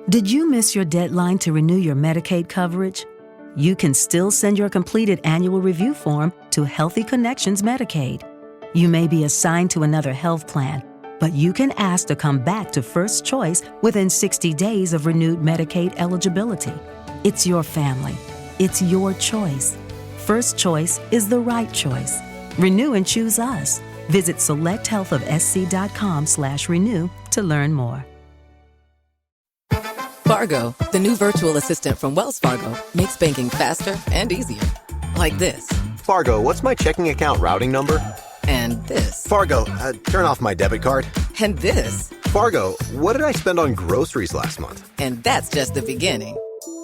Did you miss your deadline to renew your Medicaid coverage? You can still send your completed annual review form to Healthy Connections Medicaid. You may be assigned to another health plan, but you can ask to come back to First Choice within 60 days of renewed Medicaid eligibility. It's your family. It's your choice. First Choice is the right choice. Renew and choose us. Visit selecthealthofsc.com/renew to learn more. Fargo, the new virtual assistant from Wells Fargo, makes banking faster and easier. Like this. Fargo, what's my checking account routing number? And this. Fargo, turn off my debit card. And this. Fargo, what did I spend on groceries last month? And that's just the beginning.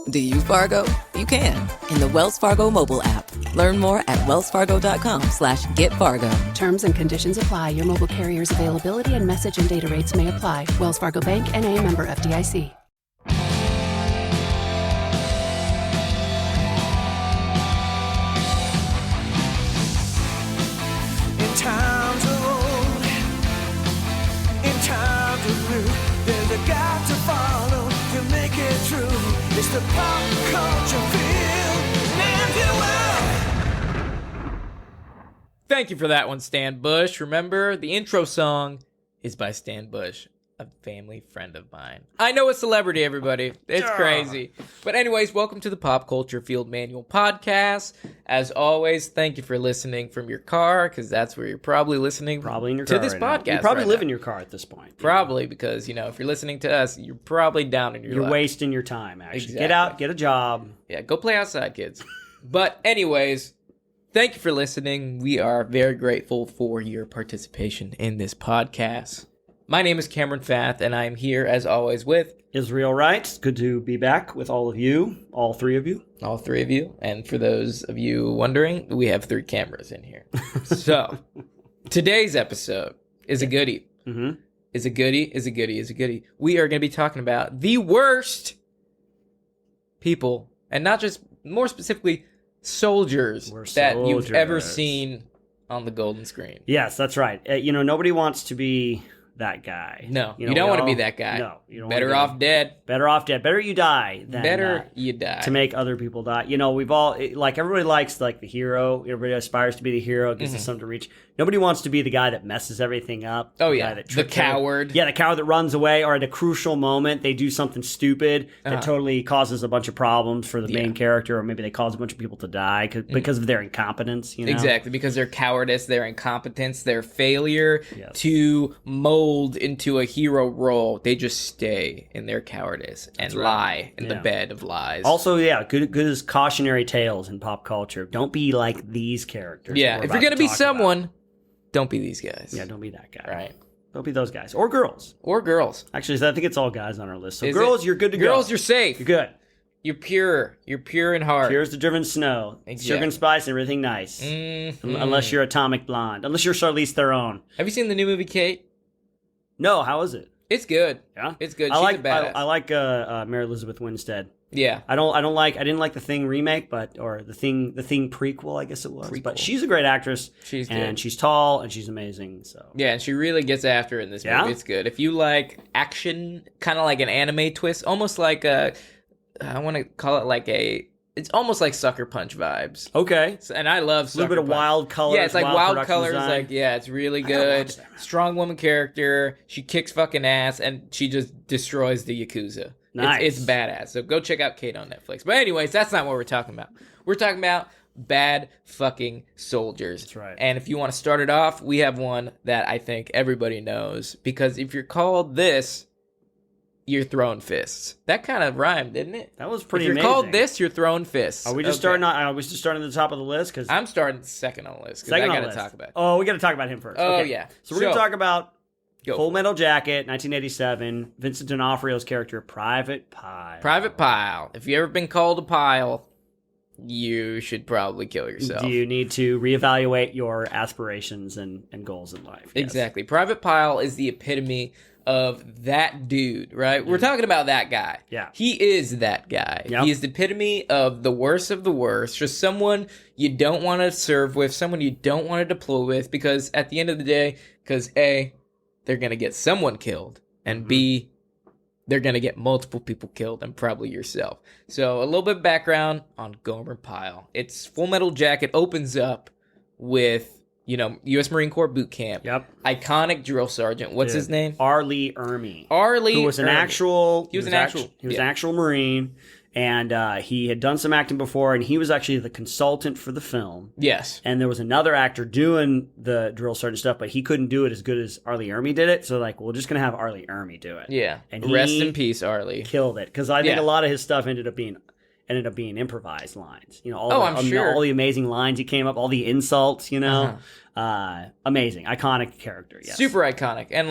Do you, Fargo? You can. In the Wells Fargo mobile app. Learn more at wellsfargo.com/getfargo. Terms and conditions apply. Your mobile carrier's availability and message and data rates may apply. Wells Fargo Bank, N.A., member FDIC. Times of old, in times of new, there's a God to follow to make it true. It's the pop culture field, Thank you for that one, Stan Bush. Remember, the intro song is by Stan Bush, a family friend of mine. I know a celebrity, everybody. It's crazy. But anyways, welcome to the Pop Culture Field Manual Podcast. As always, thank you for listening from your car, because that's where you're probably listening in your to car this right now. podcast. You probably right live now. in your car at this point. Probably, because, if you're listening to us, you're probably down in your You're luck. wasting your time, actually. Exactly. Get out, get a job. Yeah, go play outside, kids. But anyways, thank you for listening. We are very grateful for your participation in this podcast. My name is Cameron Fath, and I am here, as always, with Israel Wright. It's good to be back with all of you, all three of you. all three of you. And for those of you wondering, we have 3 cameras in here. So, today's episode is a goodie. Mm-hmm. Is a goodie. We are going to be talking about the worst people, and not just, more specifically, soldiers that you've ever seen on the golden screen. Yes, that's right. Nobody wants to be that guy. No, you don't want to be that guy. No, you don't. Better off dead. Better off dead. Better you die than you die to make other people die. We've all everybody likes the hero. Everybody aspires to be the hero. It gives us something to reach. Nobody wants to be the guy that messes everything up. Oh, the yeah. guy that The coward. Yeah, the coward that runs away, or at a crucial moment, they do something stupid that totally causes a bunch of problems for the main character, or maybe they cause a bunch of people to die because of their incompetence. Exactly, because their cowardice, their incompetence, their failure to mold into a hero role. They just stay in their cowardice and lie in the bed of lies. Also, good as cautionary tales in pop culture. Don't be like these characters. Yeah, if you're going to be someone, don't be these guys. Yeah, don't be that guy. Right. Don't be those guys. Or girls. Actually, I think it's all guys on our list. So girls, you're good to go. Girls, you're safe. You're good. You're pure. You're pure in heart. Pure as the driven snow. Exactly. Sugar and spice and everything nice. Mm-hmm. Unless you're Atomic Blonde. Unless you're Charlize Theron. Have you seen the new movie, Kate? No, how is it? It's good. Yeah? It's good. I She's like a badass. I like Mary Elizabeth Winstead. Yeah. I didn't like the Thing remake, or the Thing prequel, I guess it was. Prequel. But she's a great actress. She's good. And she's tall and she's amazing. So Yeah, and she really gets after it in this movie. It's good. If you like action, kind of like an anime twist, almost like I want to call it it's almost like Sucker Punch vibes. Okay. And I love Sucker a little bit of Punch. wild colors. Yeah, it's like wild colors. Design. It's really good. Strong woman character. She kicks fucking ass, and she just destroys the Yakuza. Nice. It's badass. So go check out Kate on Netflix. But anyways, that's not what we're talking about. We're talking about bad fucking soldiers. That's right. And if you want to start it off, we have one that I think everybody knows. Because if you're called this, you're throwing fists. That kind of rhymed, didn't it? That was pretty If you're amazing. called this, you're throwing fists. Are we just starting at the top of the list? Because I'm starting second on the list because I got to talk about it. Oh, we got to talk about him first. Oh, Okay. yeah. So we're going to talk about Go Full for Metal Jacket, 1987, Vincent D'Onofrio's character, Private Pile. Private Pile. If you've ever been called a pile, you should probably kill yourself. Do you need to reevaluate your aspirations and goals in life? Yes. Exactly. Private Pile is the epitome of that dude, right? We're talking about that guy. Yeah. He is that guy. Yep. He is the epitome of the worst, just someone you don't want to serve with, someone you don't want to deploy with, because at the end of the day, A, they're going to get someone killed, and B, they're going to get multiple people killed and probably yourself. So a little bit of background on Gomer Pyle. Its Full Metal Jacket opens up with, U.S. Marine Corps boot camp. Yep. Iconic drill sergeant. What's his name? R. Lee Ermey. Who was an actual... He was an yeah. actual Marine, and he had done some acting before, and he was actually the consultant for the film. Yes. And there was another actor doing the drill sergeant stuff, but he couldn't do it as good as R. Lee Ermey did it, so we're just going to have R. Lee Ermey do it. Yeah. And Rest in peace, R. Lee. Killed it, because I think a lot of his stuff ended up being improvised lines. I'm sure. All the amazing lines he came up, all the insults, amazing, iconic character. Yes. Super iconic. And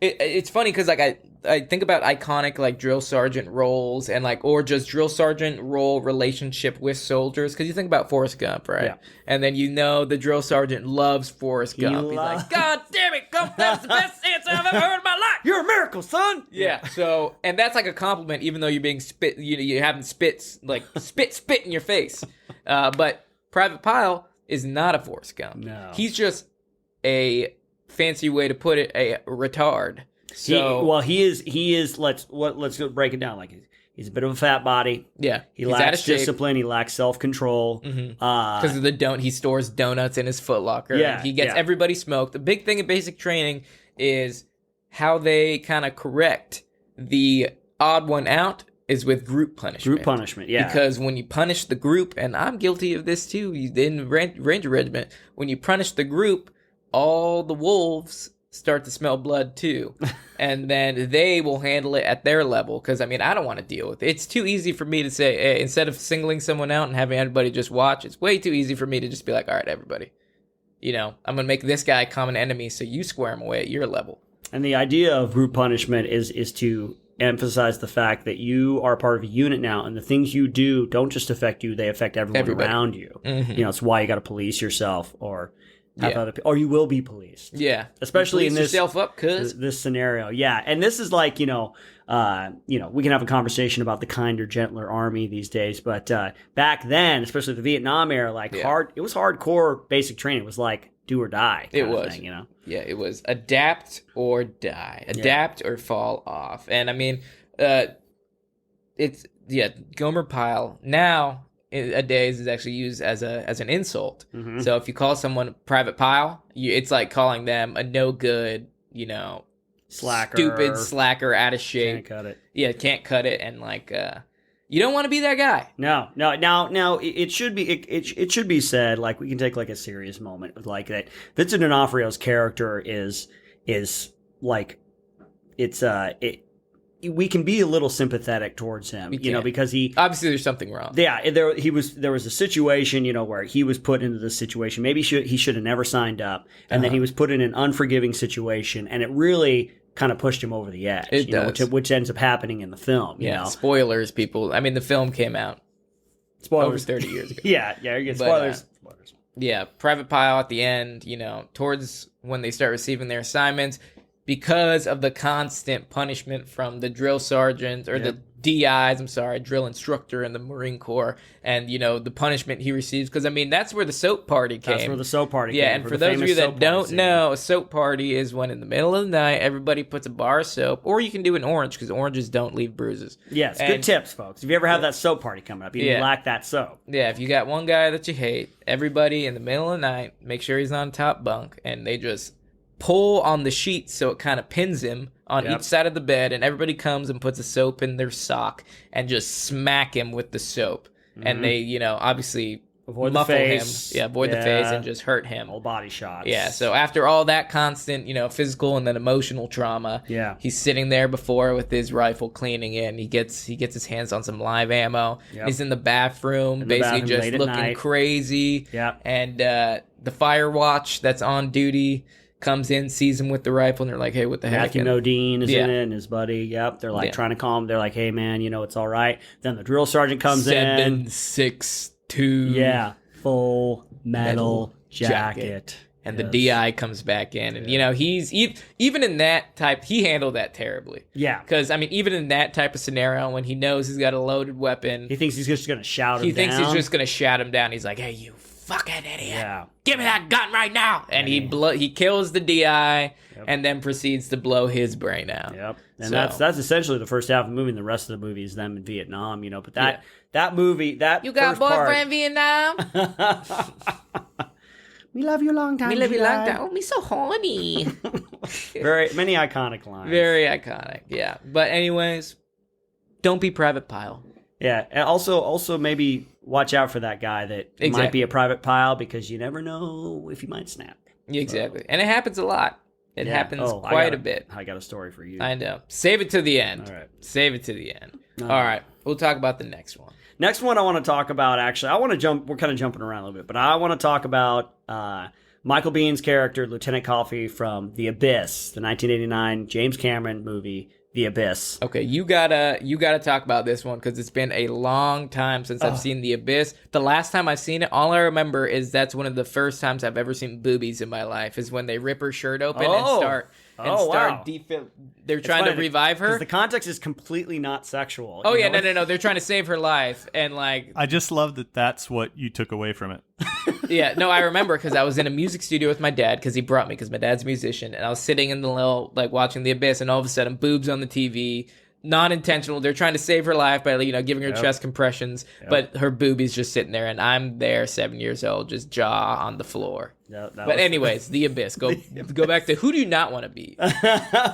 it's funny because I think about iconic drill sergeant roles and or just drill sergeant role relationship with soldiers, because you think about Forrest Gump, right? Yeah. And then the drill sergeant loves Forrest Gump. He's like, God damn it, Gump, that's the best answer I've ever heard in my life. You're a miracle, son. Yeah. So, and that's a compliment, even though you're being spit, you having spit in your face. But Private Pyle is not a Forrest Gump. No. He's just a fancy way to put it, a retard. So he is. Let's go break it down. He's a bit of a fat body. Yeah, he lacks discipline. He lacks self-control. Because of he stores donuts in his Foot Locker. Yeah, he gets everybody smoked. The big thing in basic training is how they kind of correct the odd one out is with group punishment. Group punishment, yeah. Because when you punish the group, and I'm guilty of this too, in the Ranger Regiment, when you punish the group, all the wolves start to smell blood too. And then they will handle it at their level. Because, I don't want to deal with it. It's too easy for me to say, hey, instead of singling someone out and having everybody just watch, it's way too easy for me to just be like, all right, everybody. I'm going to make this guy a common enemy so you square him away at your level. And the idea of group punishment is to emphasize the fact that you are part of a unit now, and the things you do don't just affect you, they affect everybody around you. Mm-hmm. It's why you got to police yourself or have other people, or you will be policed. Yeah. Especially in this yourself up, this scenario. Yeah. And this is we can have a conversation about the kinder, gentler army these days, but back then, especially the Vietnam era, it was hardcore basic training. It was do or die. It was. Thing, Yeah, it was adapt or die. Adapt or fall off. And Gomer Pyle nowadays is actually used as an insult. Mm-hmm. So if you call someone Private Pyle, it's like calling them a no good, slacker, stupid slacker, out of shape. Can't cut it. Yeah, can't cut it, and you don't want to be that guy. No. Now it should be it should be said, we can take a serious moment with that. Vincent D'Onofrio's character is we can be a little sympathetic towards him, because he obviously there's something wrong. Yeah, there was a situation, where he was put into this situation. Maybe he should have never signed up, and then he was put in an unforgiving situation, and it really kind of pushed him over the edge. It does. Which ends up happening in the film. Yeah, spoilers, people. The film came out over 30 years ago. yeah, you get spoilers. Spoilers. Yeah, Private Pyle at the end, towards when they start receiving their assignments, because of the constant punishment from the drill sergeant or the DIs, drill instructor in the Marine Corps, and, the punishment he receives. Because, that's where the soap party came. That's where the soap party came. Yeah, and for those of you that don't know, a soap party is when in the middle of the night, everybody puts a bar of soap, or you can do an orange, because oranges don't leave bruises. Yes, good tips, folks. If you ever have that soap party coming up, you lack that soap. Yeah, if you got one guy that you hate, everybody in the middle of the night, make sure he's on top bunk, and they just pull on the sheets so it kind of pins him on each side of the bed, and everybody comes and puts a soap in their sock and just smack him with the soap. Mm-hmm. And they, obviously avoid muffle the face. him. Yeah, avoid the face and just hurt him. All body shots. Yeah, so after all that constant, physical and then emotional trauma, he's sitting there before with his rifle cleaning it, and he gets his hands on some live ammo. Yep. He's in the bathroom, basically just looking crazy. Yeah. And the fire watch that's on duty comes in, sees him with the rifle, and they're like, hey, what the heck? Matthew Modine is in it, and his buddy. Yep. They're trying to calm him. They're like, hey, man, it's all right. Then the drill sergeant comes in. 7.62. Yeah. Full metal jacket. And the DI comes back in. And, he's even in that type, he handled that terribly. Yeah. Because, even in that type of scenario, when he knows he's got a loaded weapon, he thinks he's just going to shout him down. He thinks he's just going to shout him down. He's like, hey, you fucking idiot. Yeah. Give me that gun right now. And he kills the DI and then proceeds to blow his brain out. Yep. And So- that's essentially the first half of the movie, and the rest of the movie is them in Vietnam, you know. But that movie, that You got a first part- boyfriend in Vietnam? We love you a long time. We live you G.I. like that. Oh, me so horny. Very many iconic lines. Very iconic, yeah. But anyways, don't be Private Pile. Yeah, and also maybe watch out for that guy that might Exactly. be a private pile, because you never know if he might snap. Exactly. And it happens a lot. It happens quite a bit. I got a story for you. I know. Save it to the end. All right. Save it to the end. All right. We'll talk about the next one. Next one I want to talk about, actually, I want to jump, we're kind of jumping around a little bit, but I want to talk about Michael Biehn's character, Lieutenant Coffey from The Abyss, the 1989 James Cameron movie, The Abyss. Okay, you gotta talk about this one because it's been a long time since I've seen The Abyss. The last time I've seen it, all I remember is that's one of the first times I've ever seen boobies in my life. Is when they rip her shirt open and start wow. They're trying to revive her. Because the context is completely not sexual. Oh you yeah, know? no. They're trying to save her life, and like, I just love that that's what you took away from it. yeah, no, I remember because I was in a music studio with my dad because he brought me because my dad's a musician, and I was sitting in the little like watching The Abyss, and all of a sudden, boobs on the TV. Not intentional. They're trying to save her life by giving her chest compressions, but her boobie's just sitting there, and I'm there, 7 years old, just jaw on the floor. But anyways, The Abyss. Go back to who do you not want to be?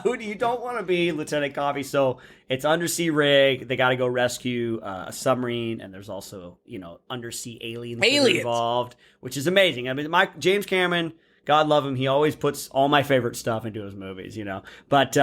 Who do you don't want to be, Lieutenant Coffey? So it's undersea rig. They got to go rescue a submarine, and there's also undersea aliens that are involved, which is amazing. I mean, James Cameron, God love him, he always puts all my favorite stuff into his movies, But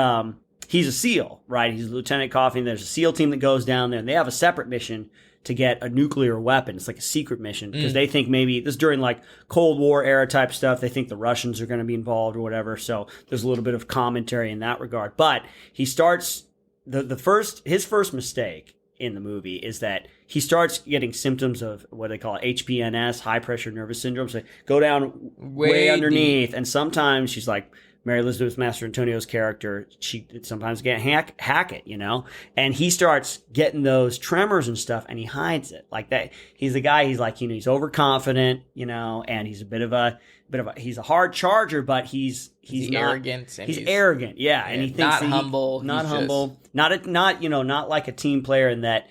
he's a SEAL, right? He's Lieutenant Coffey, and there's a SEAL team that goes down there, and they have a separate mission to get a nuclear weapon. It's like a secret mission because they think maybe this is during like Cold War era type stuff. They think the Russians are going to be involved or whatever. So there's a little bit of commentary in that regard. But he starts his first mistake in the movie is that he starts getting symptoms of what they call HPNS, high pressure nervous syndrome. So go down way underneath, and sometimes she's like Mary Elizabeth Master Antonio's character, she sometimes can't hack it, and he starts getting those tremors and stuff, and he hides it like that. He's a guy, he's like, he's overconfident, and he's a bit of a he's a hard charger, but he's not arrogant. He's arrogant, yeah, and he thinks not that humble, not humble, not like a team player in that,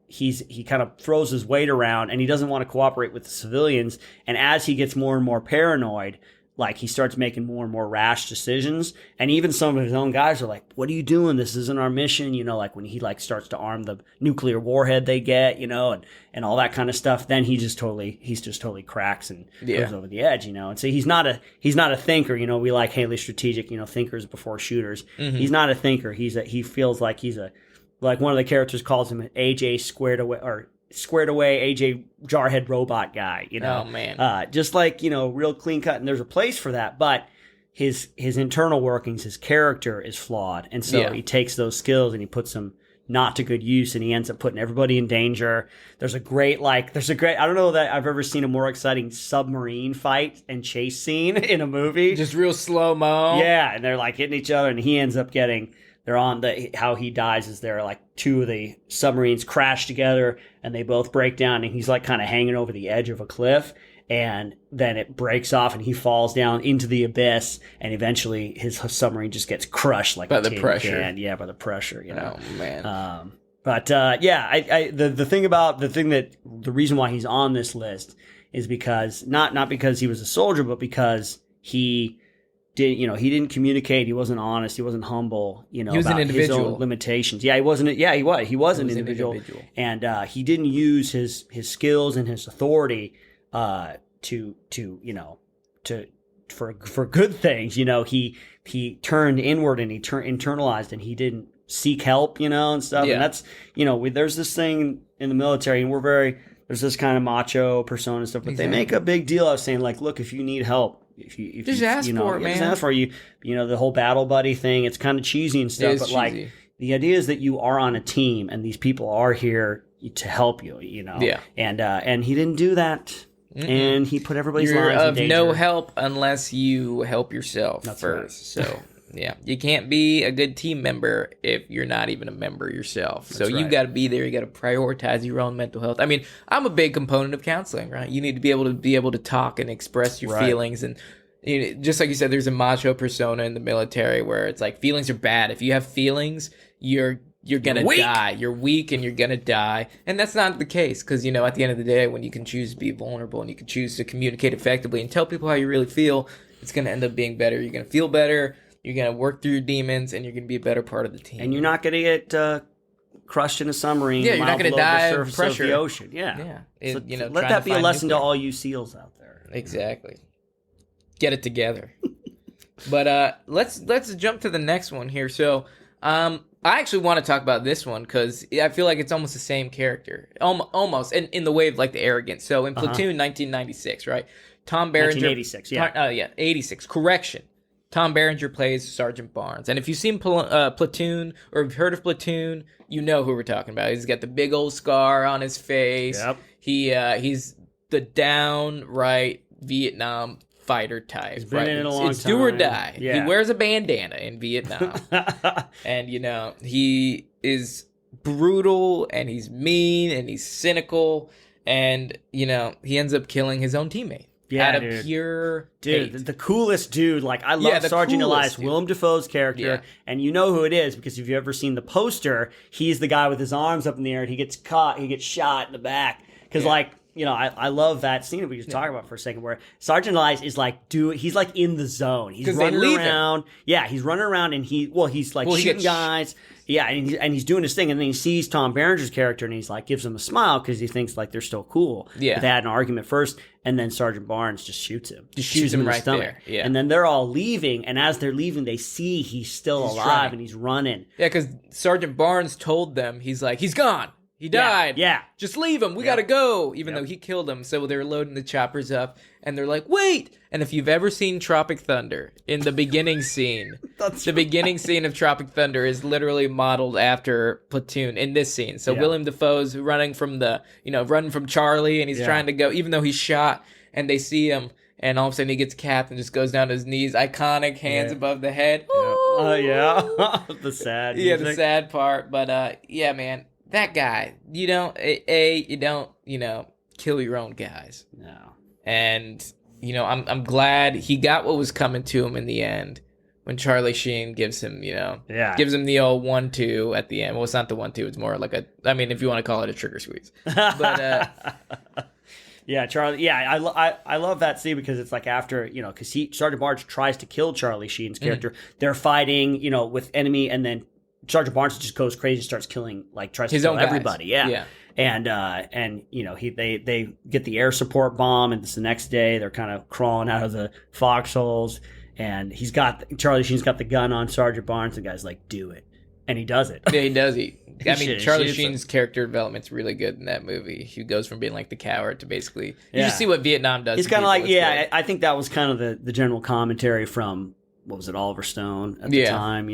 he kind of throws his weight around, and he doesn't want to cooperate with the civilians. And as he gets more and more paranoid, like he starts making more and more rash decisions, and even some of his own guys are like, "What are you doing? This isn't our mission." Like when he starts to arm the nuclear warhead they get, and all that kind of stuff. Then he just totally cracks and goes over the edge, And so he's not a thinker. We like Haley strategic, thinkers before shooters. Mm-hmm. He's not a thinker. He feels like he's like one of the characters calls him AJ squared away AJ jarhead robot guy, Oh man. Just like, real clean cut, and there's a place for that, but his internal workings, his character is flawed. And so he takes those skills and he puts them not to good use, and he ends up putting everybody in danger. There's a great, I don't know that I've ever seen a more exciting submarine fight and chase scene in a movie. Just real slow-mo. Yeah. And they're like hitting each other, and he ends up how he dies is they're like two of the submarines crash together and they both break down, and he's like kind of hanging over the edge of a cliff, and then it breaks off and he falls down into the abyss, and eventually his submarine just gets crushed like by a the tin pressure. can. Yeah, by the pressure, Oh man. The reason why he's on this list is because not because he was a soldier, but because he didn't communicate. He wasn't honest. He wasn't humble. He was an about individual. his own limitations. Yeah, he wasn't. Yeah, he was. He was an individual. And he didn't use his skills and his authority for good things. He turned inward and he internalized, and he didn't seek help. And stuff. Yeah. And that's there's this thing in the military, and there's this kind of macho persona and stuff, but they make a big deal of saying like, look, if you need help. If you just ask for it, man. Just ask for it. The whole battle buddy thing. It's kind of cheesy and stuff, but like the idea is that you are on a team and these people are here to help you. Yeah. And he didn't do that, and he put everybody's You're lives in of danger. no help unless you help yourself first. Right. So Yeah, you can't be a good team member if you're not even a member yourself. So you right. got to be there. You got to prioritize your own mental health. I mean, I'm a big component of counseling, right? You need to be able to talk and express your feelings, and just like you said, there's a macho persona in the military where it's like feelings are bad. If you have feelings, you're gonna die. You're weak and you're gonna die. And that's not the case, because at the end of the day, when you can choose to be vulnerable and you can choose to communicate effectively and tell people how you really feel, it's gonna end up being better. You're gonna feel better. You're gonna work through your demons, and you're gonna be a better part of the team. And you're not gonna get crushed in a submarine. Yeah, you're not gonna die of pressure. Of the ocean. Yeah. So, let that be a lesson to all you SEALs out there. Exactly. Get it together. But let's jump to the next one here. So I actually want to talk about this one because I feel like it's almost the same character, almost in the way of like the arrogance. So in Platoon, 1996, right? Tom Berenger. 1986, yeah. 86. Correction. Tom Berenger plays Sergeant Barnes, and if you've seen Platoon or have heard of Platoon, you know who we're talking about. He's got the big old scar on his face. Yep. He's the downright Vietnam fighter type. He's been in it a long it's time. do or die. Yeah. He wears a bandana in Vietnam. And, he is brutal, and he's mean, and he's cynical, and, he ends up killing his own teammate. Yeah, out of dude. pure Dude, hate. the coolest dude. Like, I love the Sergeant coolest, Elias, dude. Willem Dafoe's character, Yeah. and you know who it is because if you've ever seen the poster, he's the guy with his arms up in the air, and he gets shot in the back. Because, I love that scene that we just talked about for a second where Sergeant Elias is like, he's like in the zone. He's 'Cause they running leave around. Yeah, he's running around and he's like he shooting gets guys. Yeah, and he's doing his thing, and then he sees Tom Berenger's character, and he's like, gives him a smile because he thinks like they're still cool. Yeah. But they had an argument first, and then Sergeant Barnes just shoots him. Just shoots him in the right stomach. there. Yeah. And then they're all leaving, and as they're leaving, they see he's still alive running. and he's running. Yeah, because Sergeant Barnes told them, he's like, he's gone. He died. Yeah. Just leave him. We gotta go. Even though he killed him. So they're loading the choppers up, and they're like, wait. And if you've ever seen Tropic Thunder, in the beginning scene, beginning scene of Tropic Thunder is literally modeled after Platoon in this scene. So Willem Dafoe's running from Charlie, and he's trying to go, even though he's shot, and they see him, and all of a sudden he gets capped and just goes down to his knees. Iconic, hands above the head. The sad music. The sad part. But yeah, man. That guy, you don't kill your own guys. No. And, I'm glad he got what was coming to him in the end when Charlie Sheen gives him, gives him the old 1-2 at the end. Well, it's not the 1-2. It's more like if you want to call it a trigger squeeze. But, yeah, Charlie. Yeah, I love that scene because it's like after, because Sergeant Barnes tries to kill Charlie Sheen's character. They're fighting, with enemy, and then Sergeant Barnes just goes crazy and starts killing, tries to kill everybody. Yeah. And they get the air support bomb, and it's the next day they're kind of crawling out of the foxholes, and Charlie Sheen's got the gun on Sergeant Barnes. The guy's like, do it. And he does it. Yeah, he does. Charlie Sheen's character development's really good in that movie. He goes from being like the coward to basically, you just see what Vietnam does. He's kind of like, I think that was kind of the general commentary from, what was it, Oliver Stone at the time,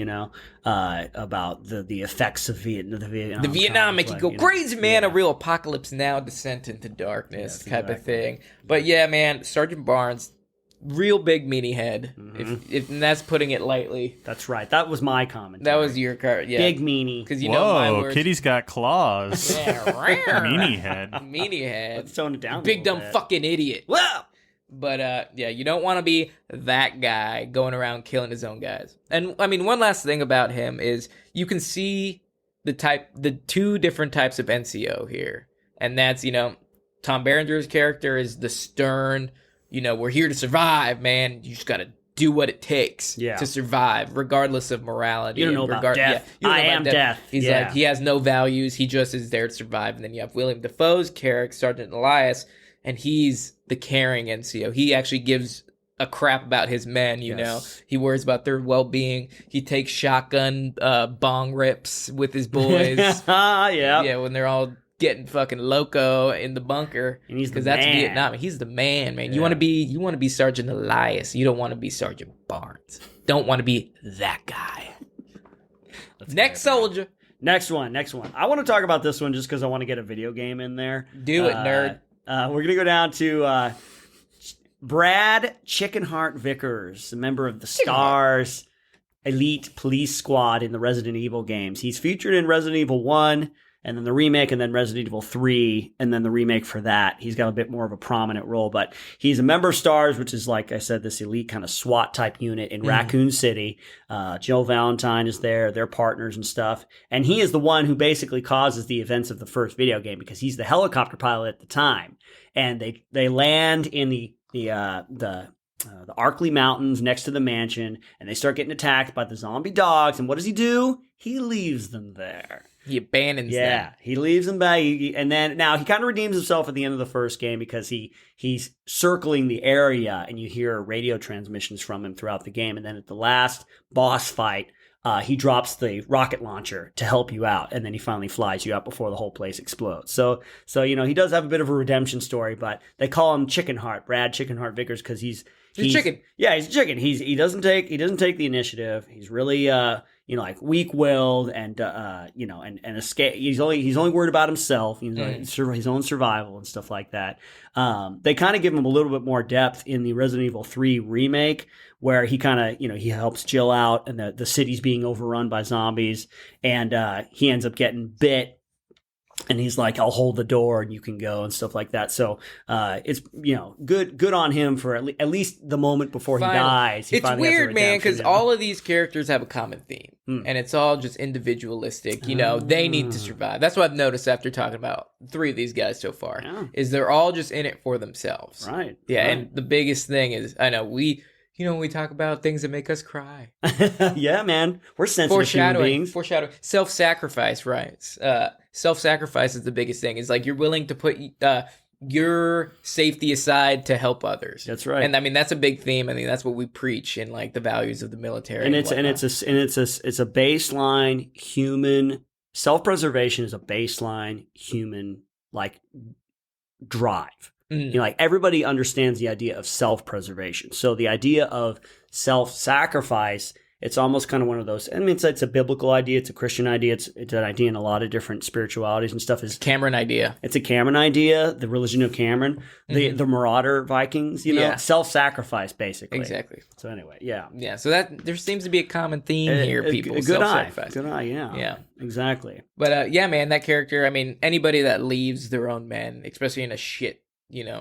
about the effects of Vietnam. The Vietnam make you go crazy, man. A real apocalypse now, descent into darkness type of thing. But yeah, man, Sergeant Barnes, real big meanie head. If and that's putting it lightly. That's right. That was my comment. That was your card. Yeah, big meanie. Because my words. Kitty's got claws. Meanie head. Meanie head. Let's tone it down. Big dumb fucking idiot. Whoa. But, you don't want to be that guy going around killing his own guys. And, one last thing about him is you can see the two different types of NCO here. And that's, Tom Berenger's character is the stern, we're here to survive, man. You just got to do what it takes to survive, regardless of morality. You don't know about death. I am death. He's like, he has no values. He just is there to survive. And then you have Willem Dafoe's character, Sergeant Elias, and he's the caring NCO. He actually gives a crap about his men, you know. He worries about their well-being. He takes shotgun bong rips with his boys. Yeah, when they're all getting fucking loco in the bunker. Because that's Vietnam. He's the man, man. You want to be Sergeant Elias. You don't want to be Sergeant Barnes. Don't want to be that guy. Next soldier. Next one. I want to talk about this one just because I want to get a video game in there. Do it, nerd. We're going to go down to Brad Chickenheart Vickers, a member of the Stars. elite police squad in the Resident Evil games. He's featured in Resident Evil 1, and then the remake, and then Resident Evil 3, and then the remake for that. He's got a bit more of a prominent role, but he's a member of STARS, which is, like I said, this elite kind of SWAT type unit in Raccoon City. Jill Valentine is there, they're partners and stuff. And he is the one who basically causes the events of the first video game because he's the helicopter pilot at the time. And they land in the Arkley Mountains next to the mansion, and they start getting attacked by the zombie dogs. And what does he do? He leaves them there. He abandons them. Yeah, he leaves them back. And then now he kind of redeems himself at the end of the first game because he's circling the area, and you hear radio transmissions from him throughout the game. And then at the last boss fight, he drops the rocket launcher to help you out, and then he finally flies you out before the whole place explodes. So he does have a bit of a redemption story, but they call him Chickenheart, Brad Chickenheart Vickers, because he's chicken. Yeah, he's a chicken. He doesn't take the initiative. He's really like weak-willed and and escape. He's only worried about himself. His own survival and stuff like that. They kind of give him a little bit more depth in the Resident Evil 3 remake, where he kind of he helps Jill out, and the city's being overrun by zombies, and he ends up getting bit. And he's like, I'll hold the door and you can go and stuff like that. So it's, good on him for at least the moment before he dies. It's weird, man, because all of these characters have a common theme. And it's all just individualistic. They need to survive. That's what I've noticed after talking about 3 of these guys so far, is they're all just in it for themselves. Right. Yeah, right. And the biggest thing is, I know we talk about things that make us cry. Yeah, man. We're sensitive human beings. Foreshadowing. Self-sacrifice, right. Self-sacrifice is the biggest thing. It's like you're willing to put your safety aside to help others. That's right. And I mean, that's a big theme. I mean, that's what we preach in like the values of the military. And it's a baseline human self-preservation is a baseline human like drive. Like everybody understands the idea of self-preservation. So the idea of self-sacrifice, it's almost kind of one of those. I mean, it's a biblical idea. It's a Christian idea. It's an idea in a lot of different spiritualities and stuff. It's Cameron idea. It's a Cameron idea. The religion of Cameron, the Marauder Vikings. Self-sacrifice basically. Exactly. So anyway, yeah. Yeah. So that there seems to be a common theme here. People self-sacrifice. Good eye. Yeah. Yeah. Exactly. But yeah, man, that character. I mean, anybody that leaves their own men, especially in a shit.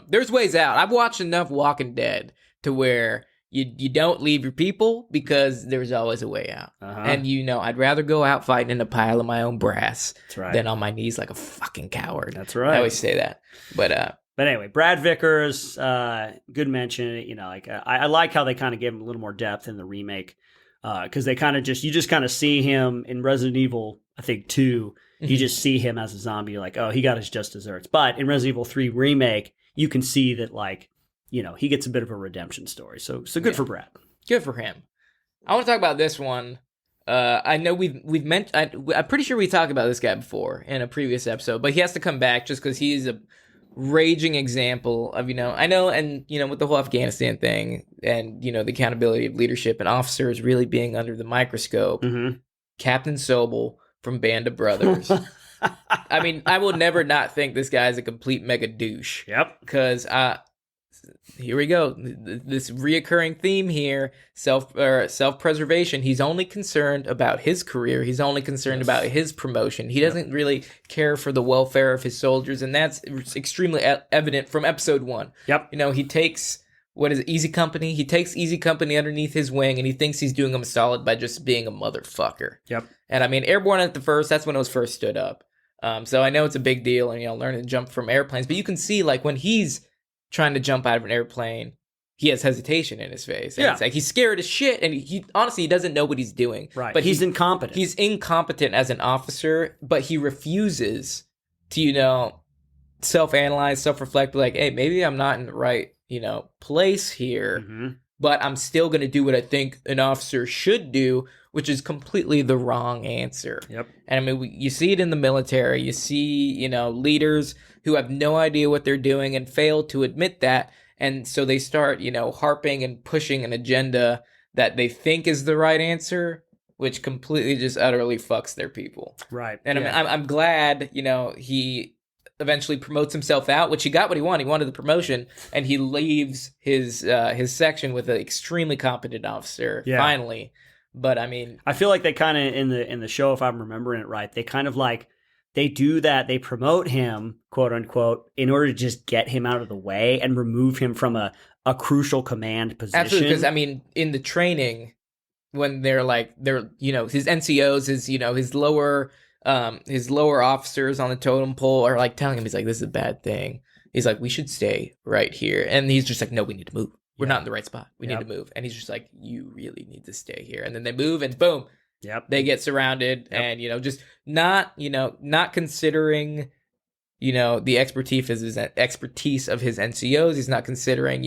There's ways out. I've watched enough Walking Dead to where you don't leave your people because there's always a way out. And I'd rather go out fighting in a pile of my own brass than on my knees like a fucking coward. That's right. I always say that. But anyway, Brad Vickers, good mention. I like how they kind of gave him a little more depth in the remake because they kind of you just kind of see him in Resident Evil, I think 2. You just see him as a zombie. You're like, oh, he got his just desserts. But in Resident Evil 3 remake, you can see that, he gets a bit of a redemption story. So good for Brad. Good for him. I want to talk about this one. I know we've mentioned. I'm pretty sure we talked about this guy before in a previous episode, but he has to come back just because he's a raging example of I know, and with the whole Afghanistan thing, and the accountability of leadership and officers really being under the microscope. Captain Sobel from Band of Brothers. I mean, I will never not think this guy's a complete mega douche. Yep. Because here we go. This reoccurring theme here, self-preservation. He's only concerned about his career. He's only concerned about his promotion. He doesn't really care for the welfare of his soldiers, and that's extremely evident from episode 1. Yep. He takes... What is it? Easy Company? He takes Easy Company underneath his wing, and he thinks he's doing them a solid by just being a motherfucker. Yep. And I mean, Airborne at the first, that's when it was first stood up. So I know it's a big deal, and learning to jump from airplanes. But you can see, when he's trying to jump out of an airplane, he has hesitation in his face. And it's like he's scared as shit, and he honestly doesn't know what he's doing. Right. But he's incompetent. He's incompetent as an officer, but he refuses to, self-analyze, self-reflect, like, hey, maybe I'm not in the right place here, but I'm still going to do what I think an officer should do, which is completely the wrong answer. Yep. And I mean, you see it in the military. You see, leaders who have no idea what they're doing and fail to admit that. And so they start, harping and pushing an agenda that they think is the right answer, which completely just utterly fucks their people. Right. And I'm glad, he eventually promotes himself out, which he got what he wanted. He wanted the promotion, and he leaves his section with an extremely competent officer, finally. But I mean, I feel like they kind of in the show, if I'm remembering it right, they kind of like they do that. They promote him, quote unquote, in order to just get him out of the way and remove him from a crucial command position. absolutely, because I mean, in the training, when they're his NCOs, his lower officers on the totem pole are like telling him, he's like, this is a bad thing. He's like, we should stay right here, and he's just like, no, we need to move. We're not in the right spot. We need to move. And he's just like, you really need to stay here. And then they move and boom, they get surrounded and, just not considering, the expertise of his NCOs. He's not considering,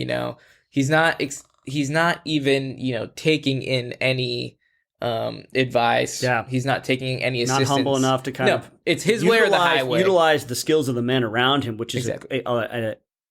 he's not even, taking in any advice. Yeah. He's not taking any assistance. Not humble enough to kind of it's his way or the highway. Utilize the skills of the men around him, which is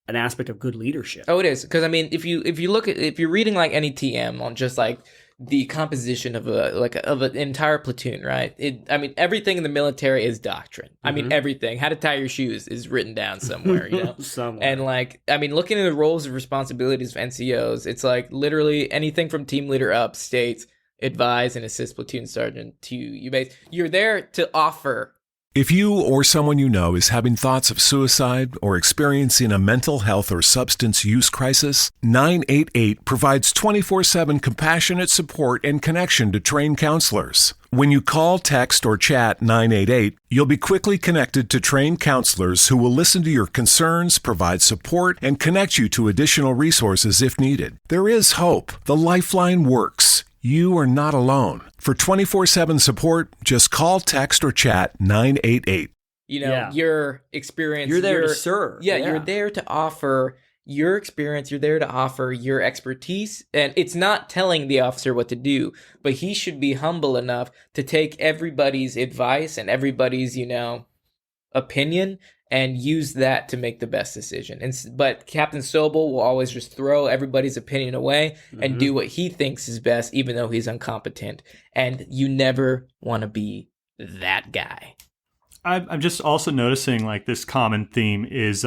an aspect of good leadership. Oh, it is, because I mean, if you're reading like any TM on just like the composition of an entire platoon, right? I mean, everything in the military is doctrine. I mean, everything. How to tie your shoes is written down somewhere, somewhere. And like, I mean, looking at the roles and responsibilities of NCOs, it's like literally anything from team leader up states advise and assist platoon sergeant to you're there to offer. If you or someone you know is having thoughts of suicide or experiencing a mental health or substance use crisis, 988 provides 24/7 compassionate support and connection to trained counselors. When you call, text, or chat 988, you'll be quickly connected to trained counselors who will listen to your concerns, provide support, and connect you to additional resources if needed. There is hope. The Lifeline works. You are not alone. For 24/7 support, just call, text, or chat 988. Your experience. You're there to serve. Yeah, you're there to offer your experience. You're there to offer your expertise. And it's not telling the officer what to do, but he should be humble enough to take everybody's advice and everybody's, opinion and use that to make the best decision. But Captain Sobel will always just throw everybody's opinion away and do what he thinks is best, even though he's incompetent. And you never want to be that guy. I'm just also noticing like this common theme is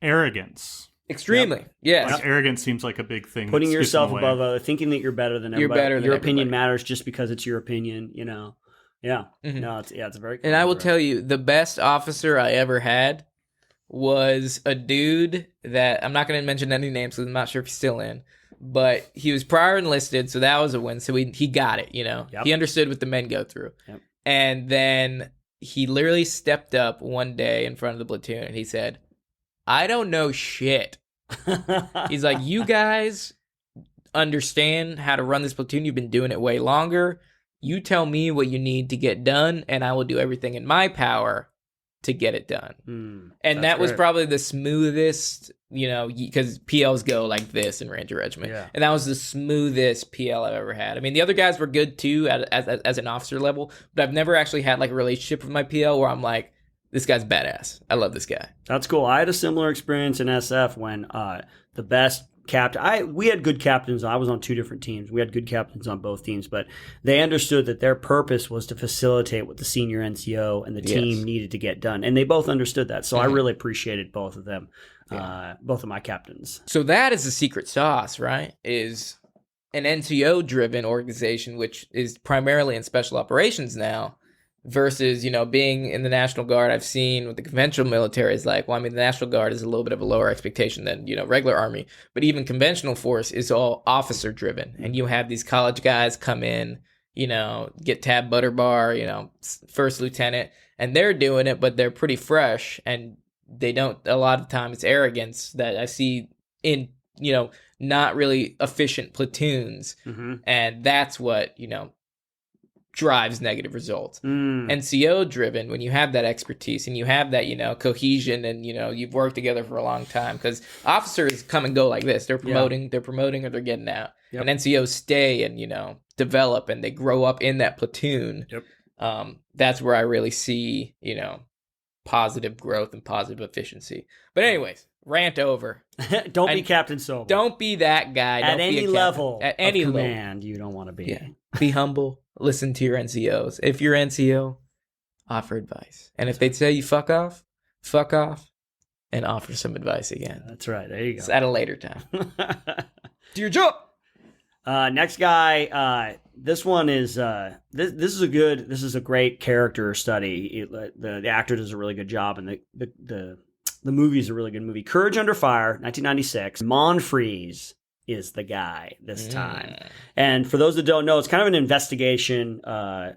arrogance. Extremely, yes. Like, arrogance seems like a big thing. Putting yourself above other, thinking that you're better than everybody. Your opinion matters just because it's your opinion, Yeah. No, it's very cool. And I will tell you, the best officer I ever had was a dude that, I'm not going to mention any names because I'm not sure if he's still in, but he was prior enlisted, so that was a win. So he got it, He understood what the men go through. Yep. And then he literally stepped up one day in front of the platoon and he said, I don't know shit. He's like, you guys understand how to run this platoon. You've been doing it way longer. You tell me what you need to get done, and I will do everything in my power to get it done. And that was probably the smoothest, because PLs go like this in Ranger Regiment. Yeah. And that was the smoothest PL I've ever had. I mean, the other guys were good too as an officer level, but I've never actually had like a relationship with my PL where I'm like, this guy's badass. I love this guy. That's cool. I had a similar experience in SF when the best captain. We had good captains. I was on two different teams. We had good captains on both teams, but they understood that their purpose was to facilitate what the senior NCO and the team needed to get done, and they both understood that. So I really appreciated both of them, both of my captains. So that is the secret sauce, right? Is an NCO-driven organization, which is primarily in special operations now, versus, being in the National Guard. I've seen with the conventional military is like, well, I mean, the National Guard is a little bit of a lower expectation than, regular Army, but even conventional force is all officer driven. And you have these college guys come in, get tab butter bar, first lieutenant, and they're doing it, but they're pretty fresh. And they don't, a lot of times it's arrogance that I see in, not really efficient platoons. And that's what, drives negative results. NCO driven, when you have that expertise and you have that, cohesion and, you've worked together for a long time, because officers come and go like this. They're promoting, or they're getting out. Yep. And NCOs stay and, develop and they grow up in that platoon. Yep. That's where I really see, positive growth and positive efficiency. But anyways, rant over. Don't be Captain Sobel. Don't be that guy. At any level at any of command, you don't want to be. Yeah. Be humble. Listen to your NCOs. If you're NCO, offer advice. And if they say you fuck off, and offer some advice again. That's right. There you go. It's at a later time. Do your job. Next guy, this one is this is a great character study. The actor does a really good job, and the movie is a really good movie. Courage Under Fire, 1996. Monfries is the guy this time. And for those that don't know, it's kind of an investigation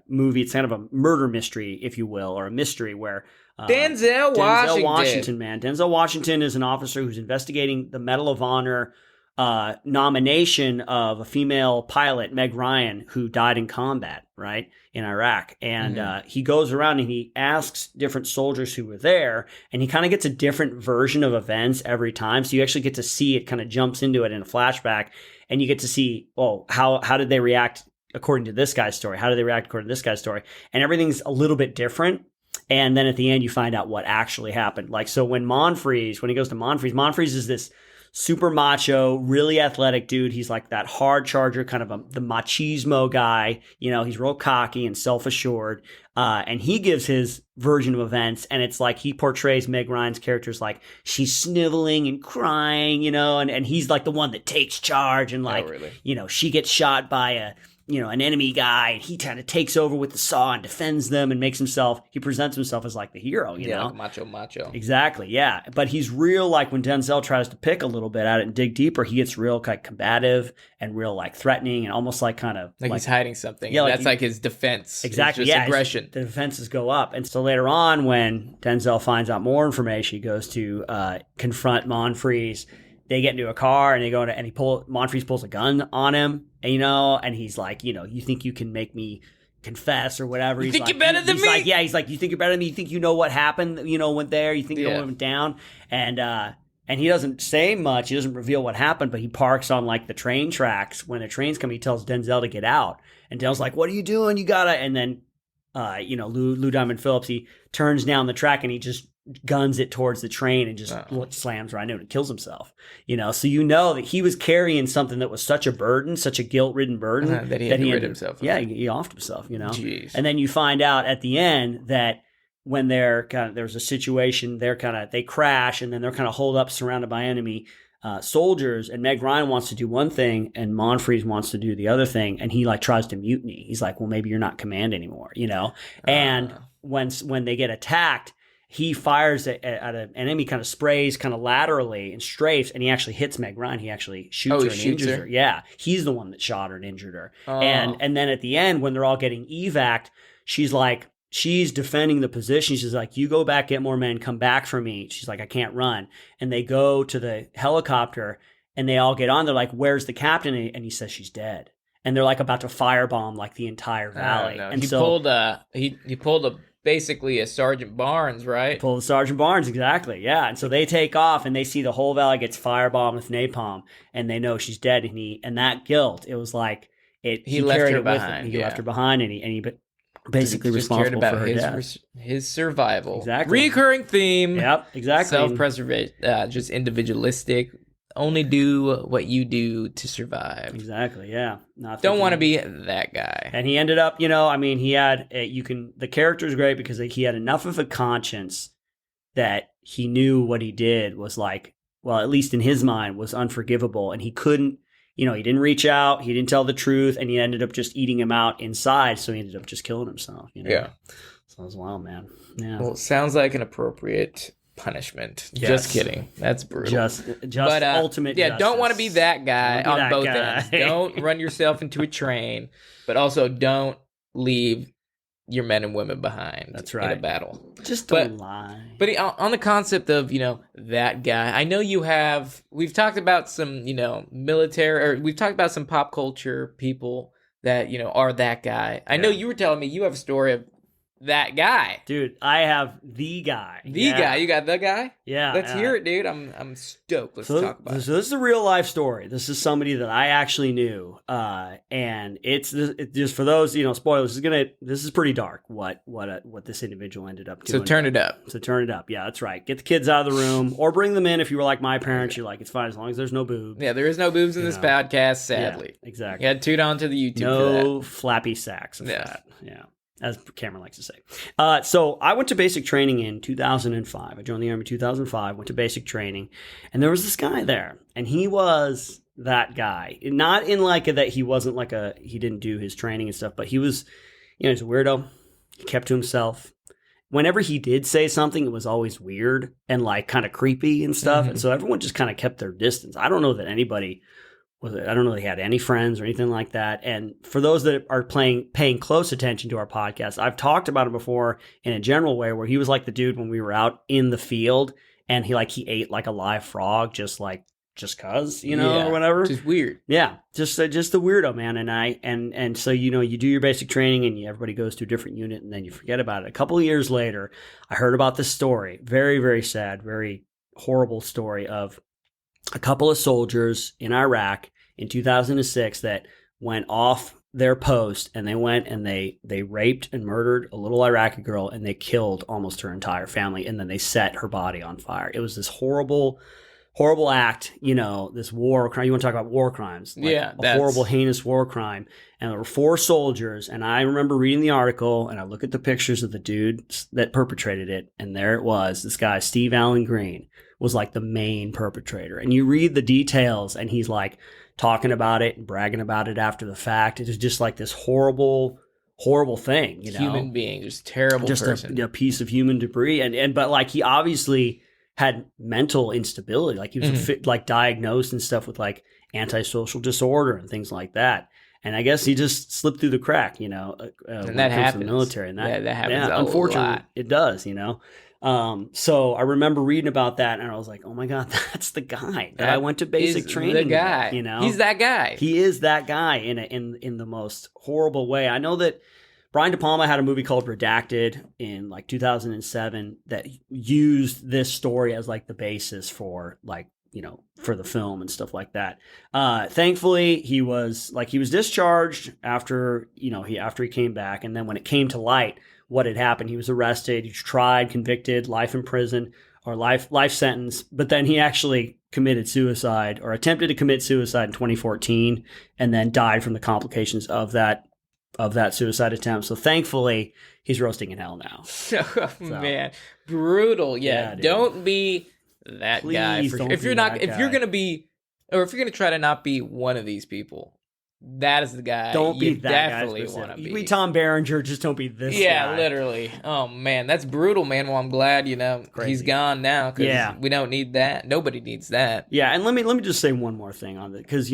movie. It's kind of a murder mystery, if you will, or a mystery where Denzel Washington, man. Denzel Washington is an officer who's investigating the Medal of Honor nomination of a female pilot, Meg Ryan, who died in combat, right, in Iraq. And he goes around and he asks different soldiers who were there, and he kind of gets a different version of events every time. So you actually get to see it, kind of jumps into it in a flashback, and you get to see, how did they react according to this guy's story? How did they react according to this guy's story? And everything's a little bit different. And then at the end, you find out what actually happened. Like, so when he goes to Monfries is this super macho, really athletic dude. He's like that hard charger, kind of the machismo guy. You know, he's real cocky and self-assured. And he gives his version of events, and it's like he portrays Meg Ryan's characters like she's sniveling and crying, you know, and he's like the one that takes charge, and like, you know, she gets shot by an enemy guy, and he kind of takes over with the saw and defends them and he presents himself as like the hero, you know? Like macho. Exactly, yeah. But he's real, like when Denzel tries to pick a little bit at it and dig deeper, he gets real like combative and real like threatening and almost like kind of like he's hiding something. Yeah, that's like his defense. Exactly, it's just aggression. The defenses go up. And so later on, when Denzel finds out more information, he goes to confront Monfries. They get into a car and they go and Monfries pulls a gun on him, and, you know, and he's like, you know, you think you can make me confess or whatever. You he's think like, you're better than me? Like, yeah, he's like, you think you're better than me? You think you know what happened? You know, went there? You think you know what went down? And he doesn't say much. He doesn't reveal what happened, but he parks on like the train tracks. When the train's coming, he tells Denzel to get out. And Denzel's like, what are you doing? You gotta. And then, Lou Diamond Phillips, he turns down the track and he just guns it towards the train and just slams right into it and kills himself. You know, so you know that he was carrying something that was such a burden, such a guilt-ridden burden that he had to rid himself of. Yeah, he offed himself, you know. Jeez. And then you find out at the end that when there's a situation, they crash and then they're kind of holed up, surrounded by enemy soldiers, and Meg Ryan wants to do one thing and Monfries wants to do the other thing, and he like tries to mutiny. He's like, well, maybe you're not command anymore, you know. And when they get attacked, he fires at an enemy, kind of sprays kind of laterally and strafes, and he actually hits Meg Ryan. He actually shoots her and injures her. Yeah, he's the one that shot her and injured her. And then at the end, when they're all getting evac'd, she's defending the position. She's like, you go back, get more men, come back for me. She's like, I can't run. And they go to the helicopter, and they all get on. They're like, where's the captain? And he says she's dead. And they're like about to firebomb like the entire valley. No. And he pulled a basically a Sergeant Barnes, right? Pull the Sergeant Barnes, exactly, yeah. And so they take off, and they see the whole valley gets firebombed with napalm, and they know she's dead. And that guilt, it was like he left her it behind. He left her behind, and he basically just responsible cared about for her death. His survival. Exactly. Recurring theme. Yep, exactly. Self-preservation, just individualistic. Only do what you do to survive. Exactly, yeah. Don't want to be that guy. And he ended up, he had, the character's great because he had enough of a conscience that he knew what he did was like, well, at least in his mind, was unforgivable. And he couldn't, he didn't reach out, he didn't tell the truth, and he ended up just eating him out inside. So he ended up just killing himself, Yeah. So it was wild, man. Yeah. Well, it sounds like an appropriate punishment. Yes. Just kidding. That's brutal. Just ultimate. Yeah, justice. don't want to be that guy on both ends. Don't run yourself into a train, but also don't leave your men and women behind. That's right. In a battle. Just don't lie. But on the concept of, that guy, I know we've talked about some, military, or we've talked about some pop culture people that, are that guy. I know you were telling me you have a story of that guy. Dude, I have the guy. The guy. You got the guy? Yeah. Let's hear it, dude. I'm stoked. Let's talk about it. So this is a real life story. This is somebody that I actually knew. And it's just for those, spoilers, this is pretty dark what this individual ended up doing. So turn it up. Yeah, that's right. Get the kids out of the room or bring them in if you were like my parents. You're like, it's fine as long as there's no boobs. Yeah, there is no boobs in this podcast, sadly. Yeah, exactly. You had to tune on to the YouTube No flappy sacks of fat. Yeah. As Cameron likes to say. So I went to basic training in 2005. I joined the Army in 2005, went to basic training, and there was this guy there, and he was that guy. Not in like that he wasn't like he didn't do his training and stuff, but he was, he's a weirdo. He kept to himself. Whenever he did say something, it was always weird and like kind of creepy and stuff. Mm-hmm. And so everyone just kind of kept their distance. I don't know that anybody I don't know if they had any friends or anything like that. And for those that are paying close attention to our podcast, I've talked about him before in a general way where he was like the dude when we were out in the field and he ate like a live frog just cause, or whatever. Just weird. Yeah. Just a weirdo, man. And so, you do your basic training and everybody goes to a different unit and then you forget about it. A couple of years later, I heard about this story. Very, very sad, very horrible story of a couple of soldiers in Iraq in 2006 that went off their post and they went and they raped and murdered a little Iraqi girl and they killed almost her entire family and then they set her body on fire. It was this horrible act, this war crime. You want to talk about war crimes? A horrible, heinous war crime. And there were 4 soldiers. And I remember reading the article and I look at the pictures of the dude that perpetrated it. And there it was. This guy, Steve Allen Green, was like the main perpetrator. And you read the details and he's like talking about it and bragging about it after the fact. It was just like this horrible thing, Human being, just terrible person. A piece of human debris. But like he obviously had mental instability. Like he was diagnosed and stuff with like antisocial disorder and things like that. And I guess he just slipped through the crack, and that happens in the military. And that happens. Unfortunately, lot. It does, So I remember reading about that, and I was like, "Oh my god, that's the guy that I went to basic training." The guy, with, he's that guy. He is that guy in the most horrible way. I know that Brian De Palma had a movie called Redacted in like 2007 that used this story as like the basis for for the film and stuff like that. Thankfully, he was discharged after he came back, and then when it came to light what had happened, he was arrested, he was tried, convicted, life in prison or life sentence, but then he actually committed suicide or attempted to commit suicide in 2014 and then died from the complications of that suicide attempt. So thankfully, he's roasting in hell now. Man, brutal. Yeah, don't be that guy. If you're gonna try to not be one of these people, that is the guy. Don't be you that definitely guy. Want to be. You be Tom Berenger, just don't be this guy. Yeah, literally. Oh man, that's brutal, man. Well, I'm glad he's gone now because we don't need that. Nobody needs that. Yeah, and let me just say one more thing on that because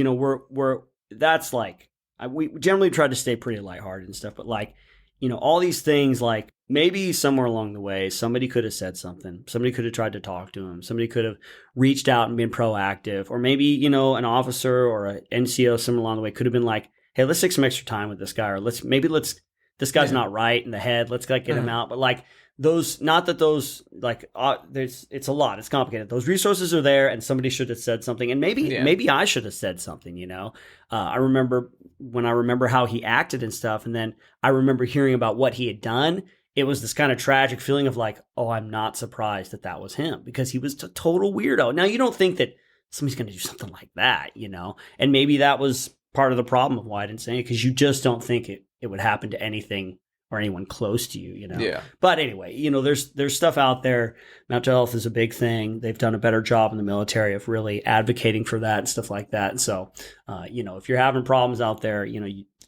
that's like. We generally try to stay pretty lighthearted and stuff, but all these things, like maybe somewhere along the way, somebody could have said something. Somebody could have tried to talk to him. Somebody could have reached out and been proactive. Or maybe, an officer or an NCO somewhere along the way could have been like, hey, let's take some extra time with this guy. Or this guy's not right in the head. Let's get him out. But it's a lot. It's complicated. Those resources are there and somebody should have said something. And maybe I should have said something, I remember how he acted and stuff. And then I remember hearing about what he had done. It was this kind of tragic feeling of like, oh, I'm not surprised that was him because he was a total weirdo. Now you don't think that somebody's going to do something like that, and maybe that was part of the problem of why I didn't say it because you just don't think it would happen to anything or anyone close to you, Yeah. But anyway, there's stuff out there. Mental health is a big thing. They've done a better job in the military of really advocating for that and stuff like that. And so, if you're having problems out there,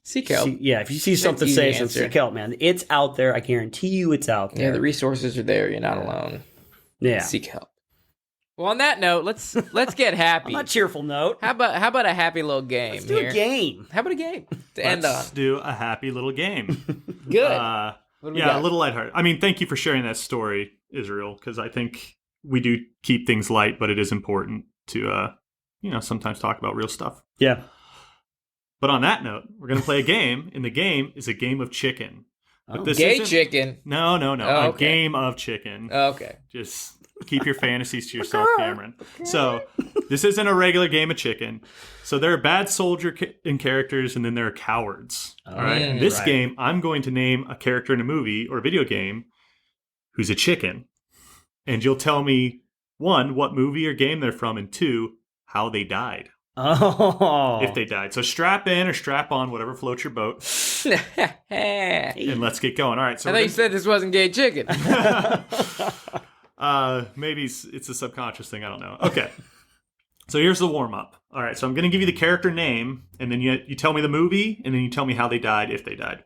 seek help. If you see something, seek help, man. It's out there. I guarantee you it's out there. Yeah, the resources are there. You're not alone. Yeah. Seek help. Well, on that note, let's get happy. On a cheerful note. How about a happy little game? Let's do a game. How about a game to end on? Let's do a happy little game. Good. A little lighthearted. I mean, thank you for sharing that story, Israel, because I think we do keep things light, but it is important to, sometimes talk about real stuff. Yeah. But on that note, we're going to play a game, and the game is a game of chicken. But this gay chicken? No. Oh, a game of chicken. Okay. Just keep your fantasies to yourself, Cameron. Okay. So this isn't a regular game of chicken. So there are bad soldier and characters, and then there are cowards. All right. In this game, I'm going to name a character in a movie or a video game who's a chicken, and you'll tell me 1, what movie or game they're from, and 2, how they died. Oh. If they died. So strap in or strap on, whatever floats your boat. And let's get going. All right. So I thought you said this wasn't gay chicken. Maybe it's a subconscious thing. I don't know. Okay. So here's the warm-up. All right, so I'm going to give you the character name, and then you tell me the movie, and then you tell me how they died, if they died.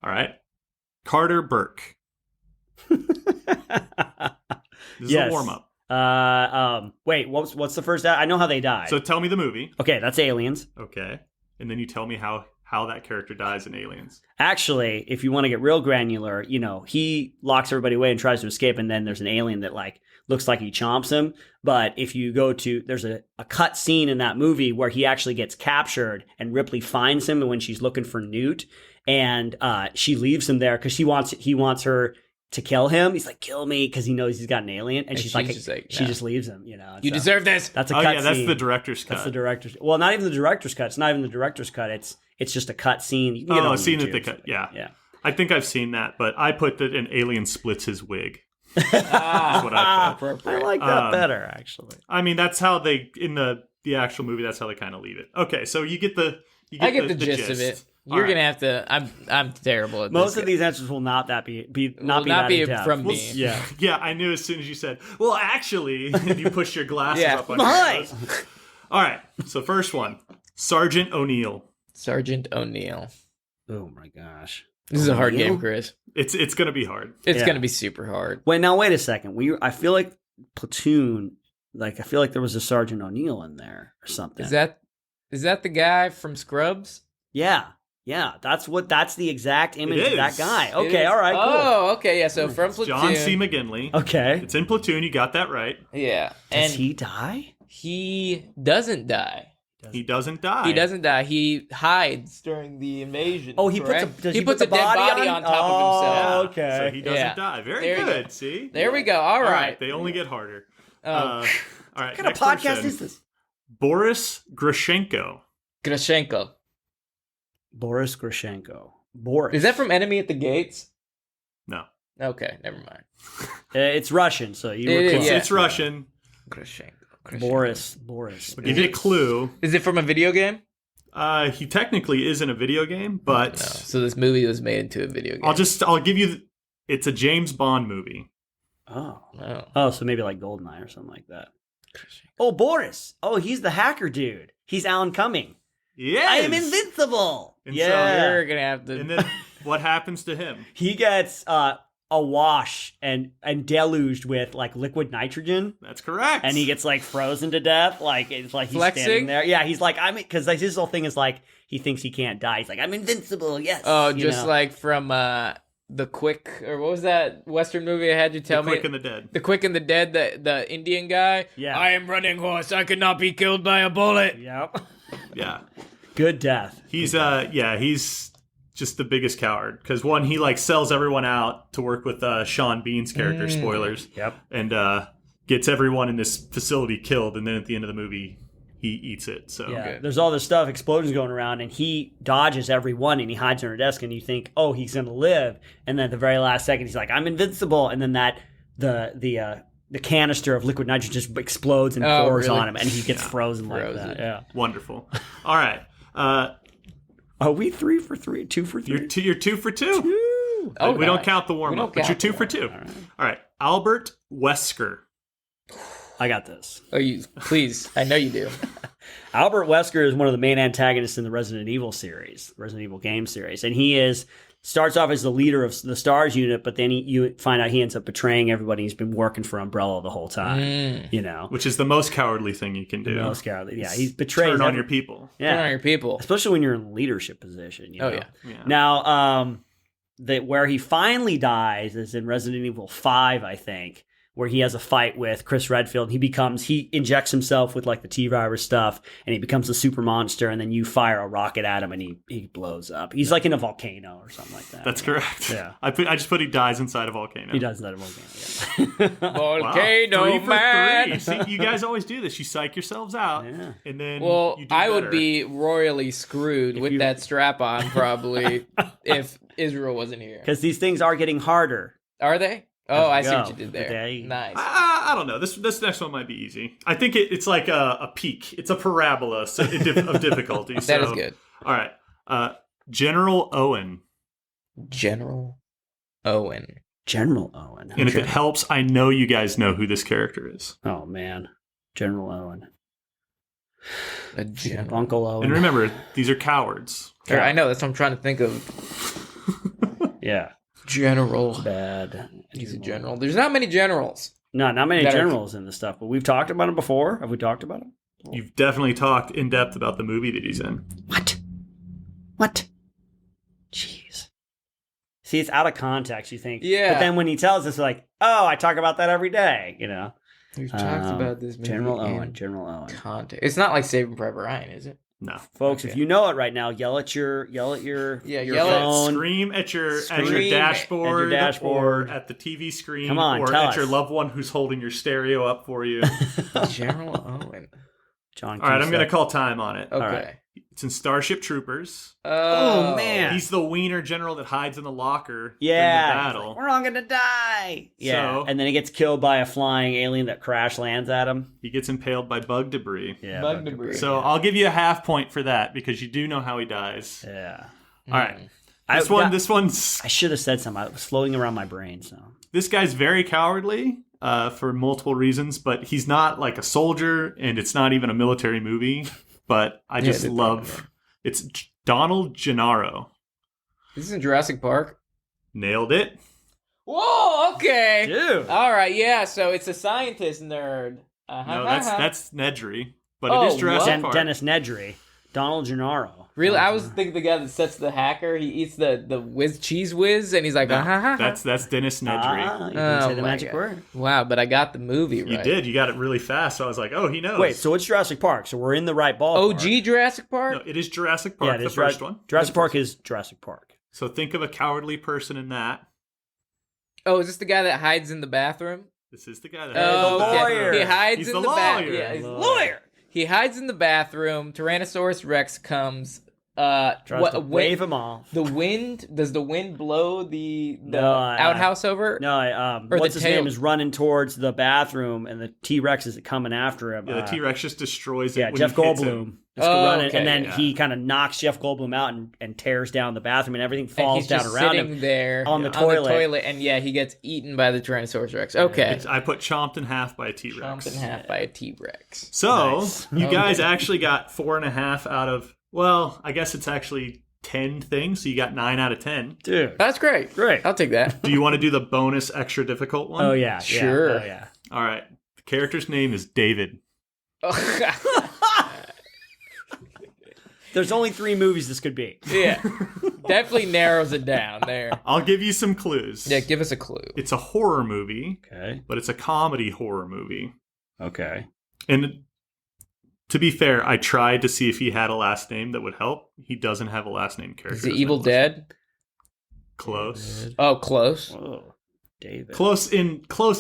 All right? Carter Burke. This is a warm-up. Wait, what's the first? I know how they died. So tell me the movie. Okay, that's Aliens. Okay. And then you tell me how that character dies in Aliens. Actually, if you want to get real granular, he locks everybody away and tries to escape, and then there's an alien that looks like he chomps him. But if you go to, there's a cut scene in that movie where he actually gets captured, and Ripley finds him when she's looking for Newt, and she leaves him there because he wants her to kill him. He's like, kill me, because he knows he's got an alien, and she's like she just leaves him. You deserve this. That's a cut scene. That's the director's cut. That's the director's. Well, not even the director's cut. It's not even the director's cut. It's just a cut scene. You can get it on a scene YouTube. that they cut. Yeah. Yeah. I think I've seen that, but I put that an alien splits his wig. That's what I put. I like that better, actually. I mean, that's how they in the actual movie. That's how they kind of leave it. Okay, so you get the gist of it. You're gonna have to. I'm terrible at this. Most of these answers will not be from me. Yeah. I knew as soon as you said, "Well, actually," and you pushed your glasses up on your nose. All right. So first one, Sergeant O'Neill. Sergeant O'Neill. Oh my gosh. This is a hard game, Chris. It's gonna be hard. It's gonna be super hard. Wait a second. I feel like Platoon. I feel like there was a Sergeant O'Neill in there or something. Is that the guy from Scrubs? Yeah. That's the exact image of that guy. Okay, all right, cool. Oh, okay, yeah. So from Platoon, John C. McGinley. Okay, it's in Platoon. You got that right. Yeah. Does he die? He doesn't die. He doesn't die. He doesn't die. He hides during the invasion. Oh, he puts a dead body on top of himself. Okay. So he doesn't die. Very good. See? There we go. All right. They only get harder. All right. What kind of podcast is this? Boris Grushenko. Boris Grushenko. Boris. Is that from Enemy at the Gates? No. Okay, never mind. It's Russian, so you were close. It's Russian. Grushenko. Boris. I'll give you a clue. Is it from a video game? He technically is in a video game, but no. So this movie was made into a video game. I'll give you. It's a James Bond movie. Oh, so maybe like GoldenEye or something like that. Oh, Boris. Oh, he's the hacker dude. He's Alan Cumming. Yes. I am invincible. And yeah. So you're gonna have to. And then what happens to him? He gets awash and deluged with liquid nitrogen. That's correct. And he gets frozen to death. It's like he's flexing? Standing there. Yeah, he's like, because his whole thing is he thinks he can't die. He's like, I'm invincible. Yes. Oh, just like from The Quick, or what was that Western movie I had you tell me? The Quick and the Dead. The Quick and the Dead, the Indian guy. Yeah. I am running horse. I could not be killed by a bullet. Yep. Yeah. Good death. He's he's just the biggest coward because one, he sells everyone out to work with Sean Bean's character. Spoilers. Yep. And gets everyone in this facility killed, and then at the end of the movie, he eats it. So yeah, there's all this stuff, explosions going around, and he dodges every one, and he hides under a desk, and you think, oh, he's gonna live, and then at the very last second, he's like, I'm invincible, and then the canister of liquid nitrogen just explodes and pours on him, and he gets frozen like that. Yeah, wonderful. All right, are we 3 for 3? 2 for 3? You're 2 for 2. Oh, we don't count the warm up, but you're 2 for 2. All right, Albert Wesker. I got this. Oh, please. I know you do. Albert Wesker is one of the main antagonists in the Resident Evil game series. And he starts off as the leader of the STARS unit, but then you find out he ends up betraying everybody. He's been working for Umbrella the whole time, Which is the most cowardly thing you can do. The most cowardly, yeah. He's betrayed. Turn on your people. Yeah. Turn on your people. Especially when you're in a leadership position, Oh, know? Yeah. Now, where he finally dies is in Resident Evil 5, I think, where he has a fight with Chris Redfield. He injects himself with the T-virus stuff, and he becomes a super monster, and then you fire a rocket at him, and he blows up. He's in a volcano or something like that. That's correct. Yeah. I just put he dies inside a volcano. He dies inside a volcano, yeah. Volcano, wow. 3 for man! 3. See, you guys always do this. You psych yourselves out, and then you do I better. would be royally screwed with that strap on, probably, if Israel wasn't here. Because these things are getting harder. Are they? Oh, I see what you did there. Okay. Nice. I don't know. This next one might be easy. I think it's like a peak. It's a parabola of difficulty. That is good. All right. General Owen. General Owen. And if it helps, I know you guys know who this character is. Oh, man. General Owen. A general. Uncle Owen. And remember, these are cowards. Sure, I know. That's what I'm trying to think of. Yeah. General. Bad. He's a general. There's not many generals. No, not many That are- generals in this stuff, but we've talked about them before. Have we talked about them? You've definitely talked in depth about the movie that he's in. What? Jeez. See, it's out of context, you think. Yeah. But then when he tells us, like, oh, I talk about that every day, you know. We've talked about this movie. General in Owen. General Owen. Context. It's not like Saving Private Ryan, is it? No. Folks, if you know it right now, yell at your Yeah, your yell at- phone. Scream at your Scream dashboard, at your dashboard. or at the TV screen, Come on, or tell at us. your loved one who's holding your stereo up for you. General Owen. John All right, I'm Cusack. going to call time on it. Okay. right. It's in Starship Troopers. Oh, man. He's the wiener general that hides in the locker Yeah. during the He's battle. like, we're all gonna die. Yeah. So- And then he gets killed by a flying alien that crash lands at him. He gets impaled by bug debris. Yeah. Bug debris. So I'll give you a half point for that because you do know how he dies. Yeah. All right. I- This one's I should have said something. It was floating around my brain. So this guy's very cowardly for multiple reasons, but he's not like a soldier, and it's not even a military movie. But I just they love it's Donald Gennaro. This is in Jurassic Park. Nailed it. Whoa, okay. dude. All right, yeah, so it's a scientist nerd. No, that's Nedry, but Oh, it is Jurassic Park. Dennis Nedry, Donald Gennaro. Really, I was thinking the guy that sets the hacker. He eats the whiz cheese whiz, and he's like, That's Dennis Nedry. You didn't say the my magic God. word. Wow, but I got the movie right. You did. You got it really fast. So I was like, oh, he knows. Wait, so it's Jurassic Park. So we're in the right ballpark. OG Jurassic Park. No, it is Jurassic Park, Yeah, it the is first one. Jurassic Park is Jurassic Park. So think of a cowardly person in that. Oh, is this the guy that hides in the bathroom? This is the guy that Oh, the okay. lawyer. He hides He's in the the lawyer. bathroom. Yeah, he's the lawyer. He hides in the bathroom. Tyrannosaurus Rex comes. Tries to wave him off. The wind? Does the wind blow the No, outhouse over? No, Or what's the his tail. name is running towards the bathroom, and the T-Rex is coming after him. Yeah, the T-Rex just destroys it. Yeah, when Jeff he hits Goldblum. him. Just Oh, running, okay, and then yeah. he kind of knocks Jeff Goldblum out and tears down the bathroom, and everything And falls he's down just around sitting him. there on the toilet. and yeah, he gets eaten by the Tyrannosaurus Rex. Okay, I put chomped in half by a T-Rex. chomped in half by a T-Rex. So Nice. you guys actually got 4.5 out of. Well, I guess it's actually 10 things. So you got 9 out of 10. Dude. That's great. Great. I'll take that. Do you want to do the bonus extra difficult one? Oh, yeah. Sure. Yeah. Oh, yeah. All right. The character's name is David. There's only 3 movies this could be. Yeah, definitely narrows it down there. I'll give you some clues. Yeah, give us a clue. It's a horror movie, Okay. but it's a comedy horror movie. Okay. And to be fair, I tried to see if he had a last name that would help. He doesn't have a last name character. Is it that's Evil been listed. Dead? Close. Oh, close. Whoa. David. Close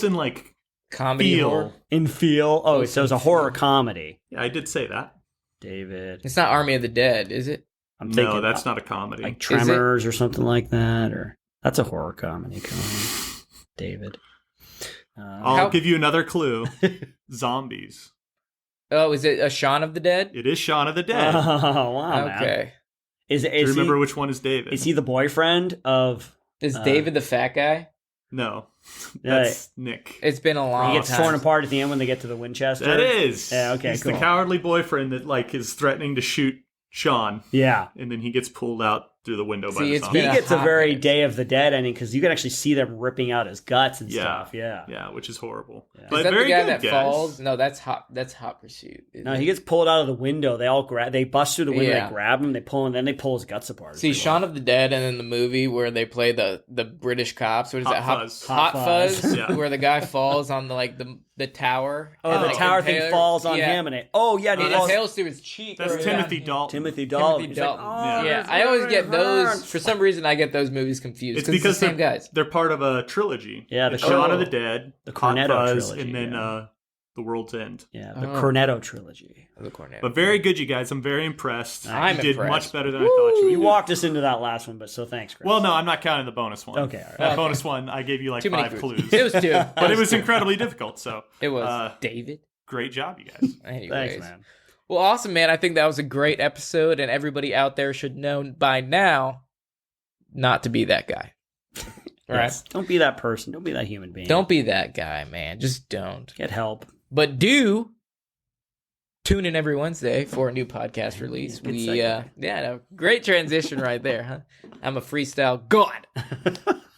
in like Comedy feel. horror. In feel. Oh, Close so it's a in horror feel. comedy. Yeah, I did say that. David. It's not Army of the Dead, is it? I'm thinking No, that's not a comedy. like Tremors or something like that, or that's a horror comedy. Come on. David. I'll How- give you another clue. Zombies. Oh, is it a Shaun of the Dead? It is Shaun of the Dead. Oh wow, man. Okay. Is Do you he, remember which one is David? is he the boyfriend of? Is David the fat guy? No. Yeah. That's Nick. It's been a long He gets time. torn apart at the end when they get to the Winchester. That is. Yeah, okay, He's cool. the cowardly boyfriend that like is threatening to shoot Sean, Yeah. and then he gets pulled out through the window by See, the it's zombie. He been gets a hot very minute. Day of the Dead ending because you can actually see them ripping out his guts and Yeah. stuff. Yeah. Yeah, which is horrible. Yeah. But Is that very the guy good, that guys. falls? No, that's hot. That's Hot Pursuit. isn't No, it? he gets pulled out of the window. They all they bust through the window. Yeah. They grab him. They pull him. Then they pull his guts apart. See, It's Shaun of the Dead, and then the movie where they play the British cops. What is Hot that? Fuzz. Hot Hot Fuzz. Fuzz. Yeah. Where the guy falls on the tower. Oh, and, the like, tower thing Taylor- falls on yeah. him, and it. Oh yeah, and And he it falls. tails through his cheek. That's or- Timothy Dalton. Timothy Dalton. Timothy He's like, Dalton. "Oh, yeah, this I always really get those. hurts." For some reason, I get those movies confused. It's because because it's the same guys. they're part of a trilogy. Yeah, the Shaun of Oh. the Dead, The Hot Cornetto Fuzz, trilogy, and then yeah. The World's End. Yeah, the Oh. Cornetto trilogy. The Cornetto. But very good, you guys. I'm very impressed. I'm you did impressed. much better than I thought you would. You do. walked us into that last one, but so thanks, Chris. Well, no, I'm not counting the bonus one. Okay, all right. That Okay. bonus one, I gave you like Too many 5 clues. clues. It was two. But it was incredibly difficult. So It was uh, David. great job, you guys. Anyways. Thanks, man. Well, awesome, man. I think that was a great episode, and everybody out there should know by now not to be that guy. All right? Yes. Don't be that person. Don't be that human being. Don't be that guy, man. Just don't. Get help. But do tune in every Wednesday for a new podcast release. A great transition right there, huh? I'm a freestyle god.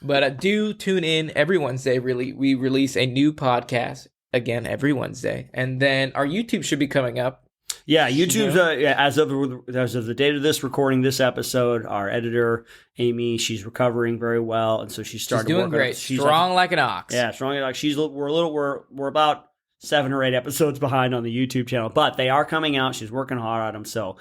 But do tune in every Wednesday. Really, we release a new podcast again every Wednesday, and then our YouTube should be coming up. Yeah, YouTube's as of the date of this recording this episode, our editor Amy, she's recovering very well, and so she's starting. She's doing to work great. Strong like an ox. Yeah, strong like an ox. We're about 7 or 8 episodes behind on the YouTube channel, but they are coming out. She's working hard on them, so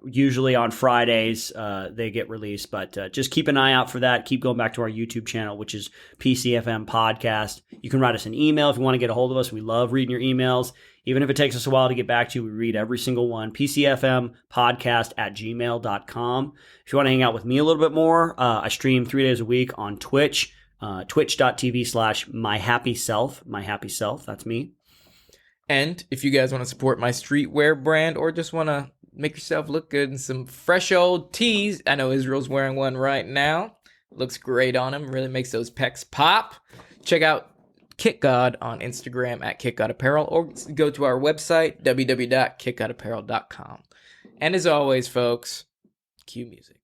usually on Fridays they get released. But just keep an eye out for that. Keep going back to our YouTube channel, which is PCFM Podcast. You can write us an email if you want to get a hold of us. We love reading your emails. Even if it takes us a while to get back to you, we read every single one. PCFMpodcast@gmail.com. If you want to hang out with me a little bit more, I stream 3 days a week on Twitch, twitch.tv/myhappyself. My Happy Self, that's me. And if you guys want to support my streetwear brand or just want to make yourself look good in some fresh old tees, I know Israel's wearing one right now. Looks great on him. Really makes those pecs pop. Check out Kit God on Instagram at Kit God Apparel, or go to our website, www.kitgodapparel.com. And as always, folks, cue music.